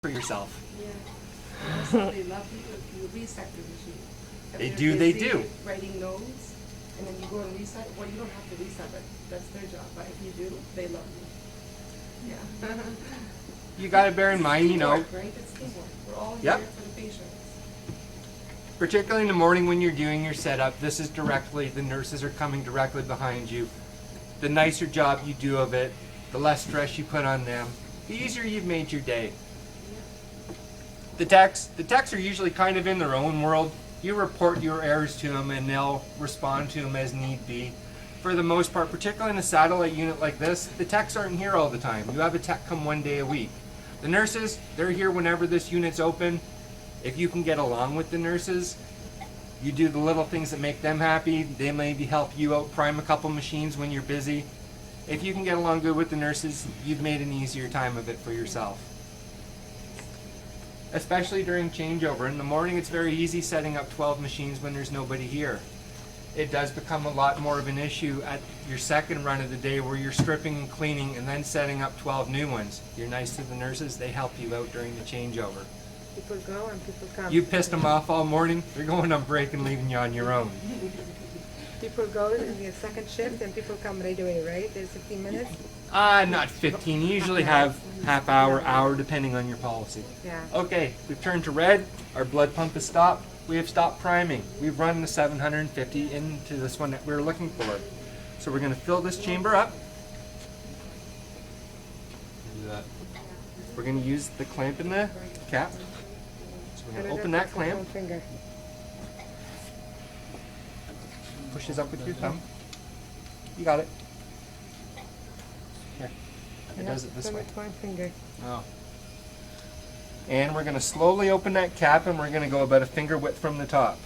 for yourself. Yeah. Also, they love you if you reset the machine. If They they're do, they busy do. writing notes, and then you go and reset. Well, you don't have to reset, but that's their job. But if you do, they love you. Yeah. You got to bear in mind, you know, Teamwork, right? It's teamwork. We're all Yep. here for the patients. particularly in the morning when you're doing your setup, this is directly, the nurses are coming directly behind you. The nicer job you do of it, the less stress you put on them, the easier you've made your day. The techs are usually kind of in their own world. You report your errors to them and they'll respond to them as need be. For the most part, particularly in a satellite unit like this, the techs aren't here all the time. You have a tech come one day a week. The nurses, they're here whenever this unit's open. If you can get along with the nurses, you do the little things that make them happy. They maybe help you out, prime a couple machines when you're busy. If you can get along good with the nurses, you've made an easier time of it for yourself. Especially during changeover. In the morning, it's very easy setting up 12 machines when there's nobody here. It does become a lot more of an issue at your second run of the day where you're stripping and cleaning and then setting up 12 new ones. You're nice to the nurses, they help you out during the changeover. People go and people come. You pissed them off all morning, they're going on break and leaving you on your own. People go in the second shift and people come right away, right? There's 15 minutes? Not 15. You usually have half hour, hour, depending on your policy. Yeah. Okay, we've turned to red. Our blood pump is stopped. We have stopped priming. We've run the 750 into this one that we were looking for. So we're going to fill this chamber up. We're going to use the clamp in the cap. So we're going to open that clamp. Finger. Pushes up with your thumb. You got it. Here. It does it this way. One finger. Oh. And we're going to slowly open that cap and we're going to go about a finger width from the top.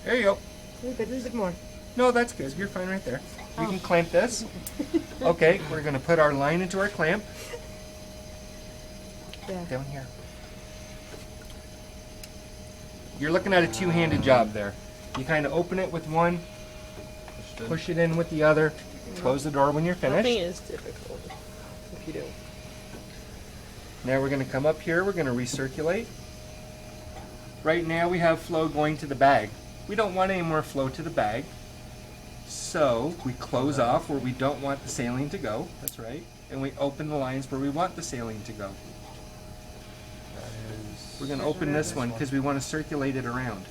There you go. A little bit more. No, that's good. You're fine right there. You can clamp this. Okay, we're going to put our line into our clamp. Yeah. Down here. You're looking at a two-handed job there. You kind of open it with one, push it in with the other, close the door when you're Nothing finished. is difficult if you do. Now we're going to come up here, we're going to recirculate. Right now we have flow going to the bag. We don't want any more flow to the bag. So we close off where we don't want the saline to go, that's right, and we open the lines where we want the saline to go. We're going to open this one because we want to circulate it around.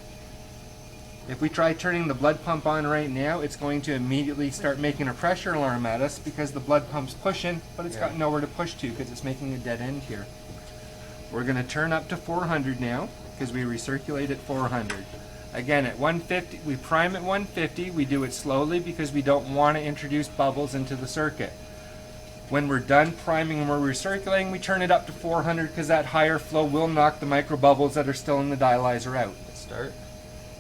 If we try turning the blood pump on right now, it's going to immediately start making a pressure alarm at us because the blood pump's pushing, but it's got nowhere to push to because it's making a dead end here. We're going to turn up to 400 now because we recirculate at 400. Again, at 150, we prime at 150. We do it slowly because we don't want to introduce bubbles into the circuit. When we're done priming and we're recirculating, we turn it up to 400 because that higher flow will knock the micro bubbles that are still in the dialyzer out. Let's start.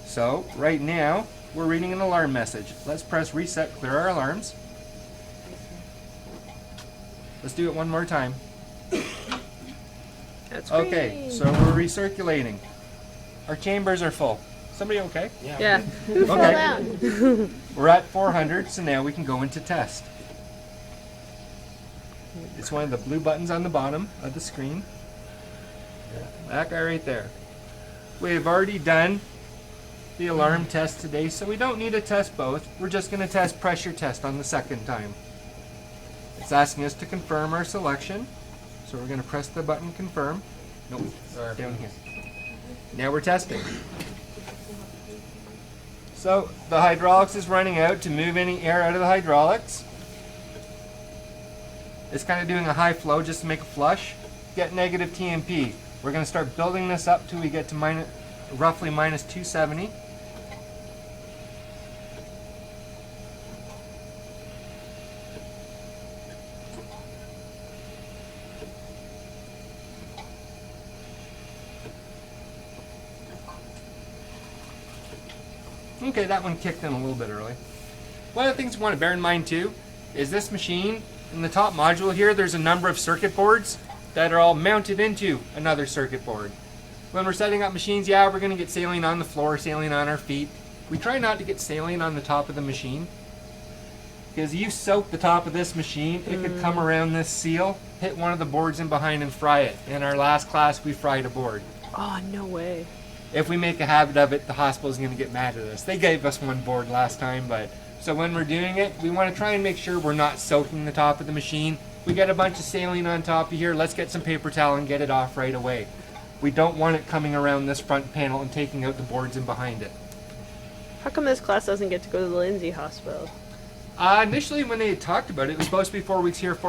So, right now, we're reading an alarm message. Let's press reset, clear our alarms. Let's do it one more time. That's Okay, green. so we're recirculating. Our chambers are full. Somebody okay? Yeah. Who fell Okay. down? We're at 400, so now we can go into test. It's one of the blue buttons on the bottom of the screen. That guy right there. We've already done the alarm test today, so we don't need to test both. We're just going to test pressure test on the second time. It's asking us to confirm our selection, so we're going to press the button confirm. Nope, down here. Now we're testing. So the hydraulics is running out to move any air out of the hydraulics. It's kind of doing a high flow just to make a flush. Get negative TMP. We're going to start building this up till we get to roughly minus 270. Okay, that one kicked in a little bit early. One of the things you want to bear in mind too is this machine, in the top module here, there's a number of circuit boards that are all mounted into another circuit board. When we're setting up machines, yeah, we're going to get saline on the floor, saline on our feet. We try not to get saline on the top of the machine. Because you soak the top of this machine, it could come around this seal, hit one of the boards in behind and fry it. In our last class, we fried a board. Oh, no way. If we make a habit of it, the hospital's going to get mad at us. They gave us one board last time, but so when we're doing it, we want to try and make sure we're not soaking the top of the machine. We get a bunch of saline on top of here, let's get some paper towel and get it off right away. We don't want it coming around this front panel and taking out the boards in behind it. How come this class doesn't get to go to the Lindsay Hospital? Initially when they had talked about it, it was supposed to be 4 weeks here, 4